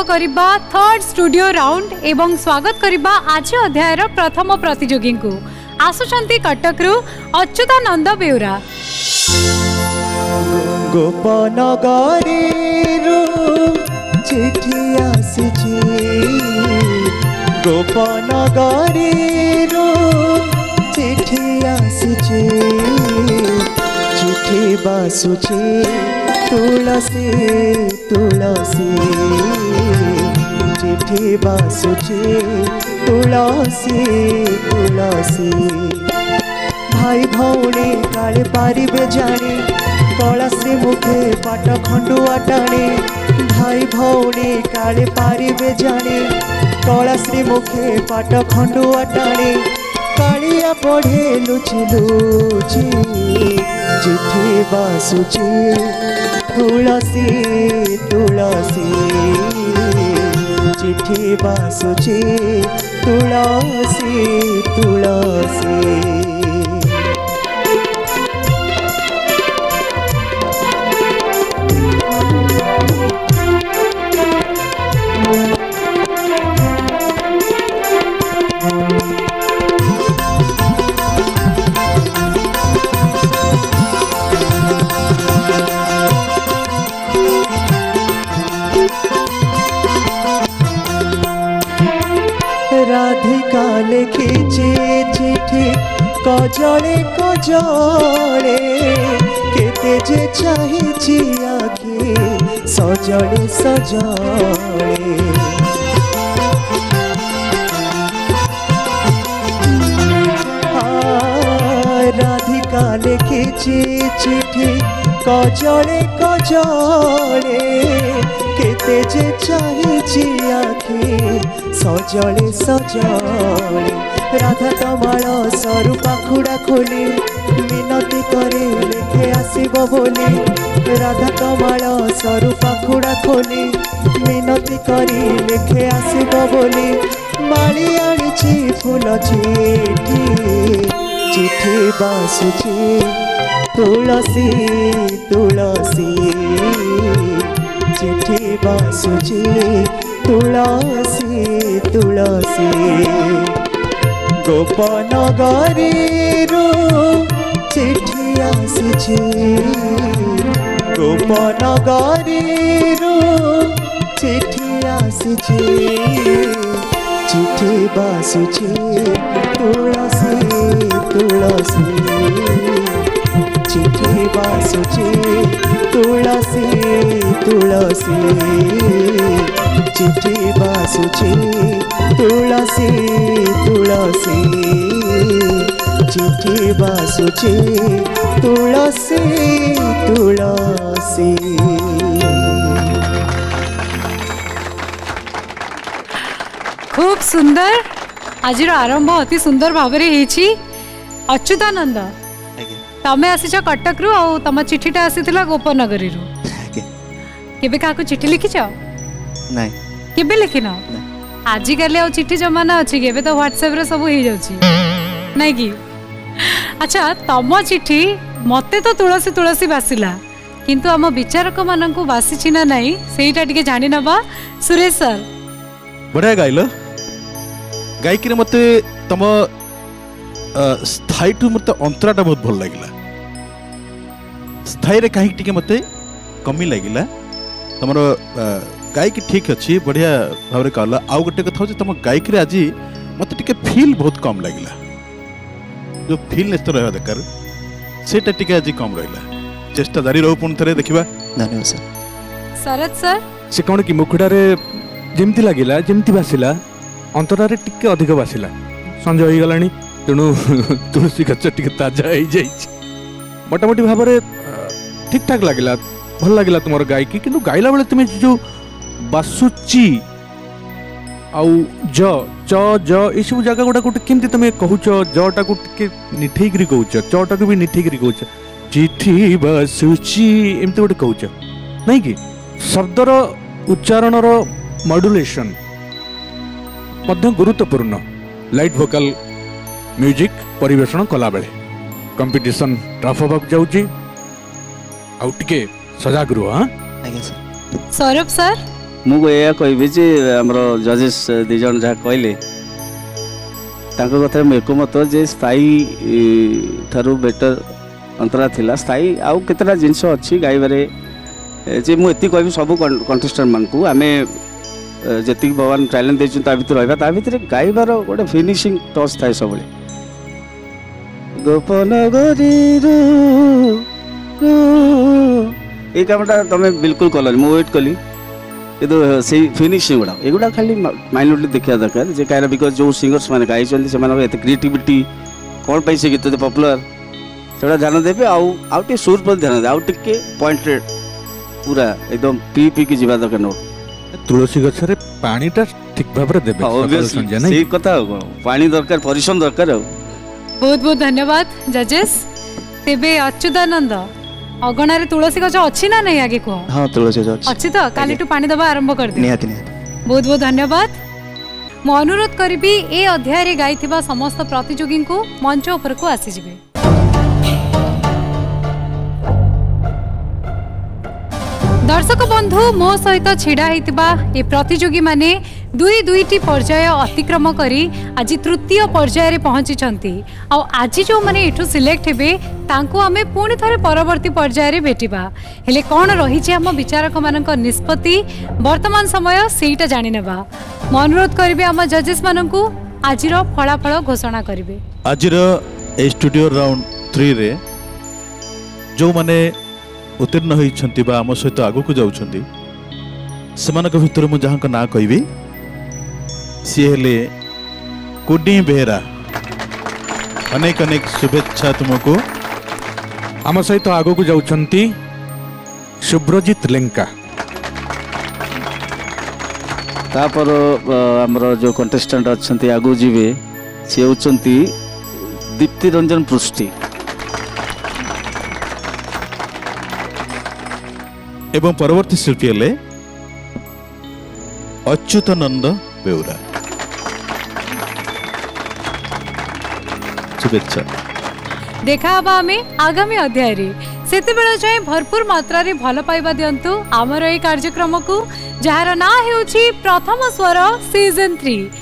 करिबा third studio round एवं स्वागत करिबा आज अध्यायर प्रथम प्रतियोगी को आसुचंती कटक रु अच्युतानंद बेउरा। गोपनगरी चिठी आसीची गोपनगरी चिठी आसीची चिठी बासुची तुलसी तुलसी चिठी बासुची तुलसी तुलसी भाई भौणी काले पारिबे जानी कलाश्री मुखे पाट खंडुआ टाणी भाई भौणी काले पारिबे जानी कलाश्री मुखे पाट खंडुआ टाणी कालिया पढ़े लुचि लुचि चिठी बासुची तुलसी तुलसी चिठी बासुची तुलसी तुलसी। राधिका लिखिची चिठी कजले कजले केते जे चाहिची आखि सजले सजले राधिका लिखिची चिठी कजले कजले केते जे चाहिची आखि सजले सजले राधा कमाल सरु पाखुड़ा खोली मिनती करे लेखे आसीबो बोली राधा कमाल सरु पाखुड़ा खोली मिनती करी लेखे आसीबो बोली माली आनिछि फूल चिठी चिठी बासुची तुलसी तुलसी चिठी बासुची तुलसी तुलसी गोपनगरी चिठी आसीची गोपनगरी चिठी आसीची चिठी बासुची तुलसी तुलसी चिठी बासुची तुलसी तुलसी चिठी बासुची तुलसी तुलसी चिठी बासुची तुलसी तुलसी। खूब सुंदर आज आरंभ अति सुंदर भाव अच्युतानंद तमें आसीच कटक रु आ तम चिठीटा आसीथिला गोपनगरी रु केबे काको चिठी लिखिछ नहीं केबे लिखिन आजिकल आ चिठी जमाना अच्छी केबे तो व्हाट्सएप रे सब हो जाउची नहीं कि अच्छा तम चिठी मते तो तुलसी तुलसी बासिला किंतु आम विचारक मान को बासी ना नहीं सेटा टिके जानि नबा सुरेश सर बढ़िया गाइल गायकी मते तम स्थायी मत अंतराटा बहुत भल लगे स्थायी कहीं टिके मते कमी लगिला तुम गायकी ठीक अच्छी बढ़िया भाव में कहला आउ गोटे कथा तुम गायकी आज मत टिके फील बहुत कम लगिला जो फीलनेस तो रहा दरकार सेटा टिके आज कम रहा चेष्टा जारी रहू पुणी थे देखा धन्यवाद सर। शरद सर से कौन कि मुखड़े जमती लगिला जमती बासिला अंतरारे टिके अधिक बासिला संजय हो गलानी तेणु तुलसी गच टिके ताजा हो जाए मोटामोटी भाव में ठीक ठाक लगिला भल लगिला तुम गायकी किंतु गाइला बेले तुम जो बासुची आउ ज च ज ये सब जगह गुड़ा गोटे केमती तुम कहूच जटा को टिके निठेकरी कहूच चटा को भी निठेकरी कहूच चिठी बासुची एमती गोटे कहूच नहीं कि शब्दर उच्चारणर मॉड्यूलेशन मध्य गुरुत्वपूर्ण लाइट वोकल म्यूजिक परिवेषण कला बेले कंपटीशन टफ होगा जाऊँ आउ टिके सजाग रुह। हाँ सौरभ सर मुझे कहबी जे आमर जजेस दिज जहाँ कहले कथा एकमत जे स्थायी ठारू बेटर अंतरा थिला स्थायी आउ केतरा जिनस अच्छी गाइबारे जे मुझे कहबी सब कंटेस्टेंट मान को आम जी भगवान टैलेंट देता भितर गाइबार गोटे फिनिशिंग टच थाए सब गोपनगरी ये कामटा तुम बिल्कुल कल मुझे वेट कली कि से फिनिशिंग गुड़ा एगुड़ा खाली माइन्यूटली देखा दरकार जे कहीं बिकज जो सिंगर्स मैंने गाई से क्रिएटिविटी कौन पाई से गीत पॉपुलर से ध्यान देवे आउ सुर पर ध्यान दे आउ टे पॉइंटेड पूरा एकदम पी पी की जीवा दरकार नोट तुलसी गछरे पानीटा ठीक भाबरे देबे ऑब्वियसली सही कथा पानी दरकार परिश्रम दरकार बहुत बहुत धन्यवाद जजेस तेबे अच्युतानंद अगणारे तुलसी गछ अछि ना नहीं आगे को हाँ तुलसी गछ अछि तो काली टू पानी दबा आरंभ कर दे निहाती निहाती बहुत बहुत धन्यवाद मो अनुरोध करिबी ए अध्याय रे गाइथिबा समस्त प्रतियोगी को मंच ऊपर को आसी जिवे दर्शक बंधु मो सहित छिड़ा हेतिबा ए प्रतियोगी माने दुई दुईटी पर्याय अतिक्रम करी आज तृतीय पर्याय रे पहुंची छंती आ आज जो माने एठू सिलेक्ट हेबे तांको हमें पुणी थरे परवर्ती पर्याय रे भेटिबा हेले कोन रही छै हम विचारक मानक निष्पत्ति वर्तमान समय सेटा जानि नेबा म अनुरोध करबे हम जजेस मानकू आजिर फलाफल घोषणा करिवे आजिर ए स्टूडियो राउंड 3 रे जो माने उत्तीर्ण होइछंती बा आम सहित आगु को जाउछंती सेमानक भितर मु जहां ना कहबी सी हेले कुडी बेहरा अनेक अनेक शुभेच्छा तुमको आम सहित आगु को जाउछंती शुभ्रजीत लेंका तापर हमर जो कंटेस्टेंट अच्छंती आगु जीवे से होचंती दीप्ति रंजन पृष्टि एवं परवर्ती शिल्पी हेले अच्युतानंद बेउरा शुभेच्छा देखा हबा हमें आगामी अध्याय रे सेते बेला जाय भरपूर मात्रा रे भल पाइबा दियंतु हमर ए कार्यक्रम को जहार ना हेउची प्रथम स्वर सीजन 3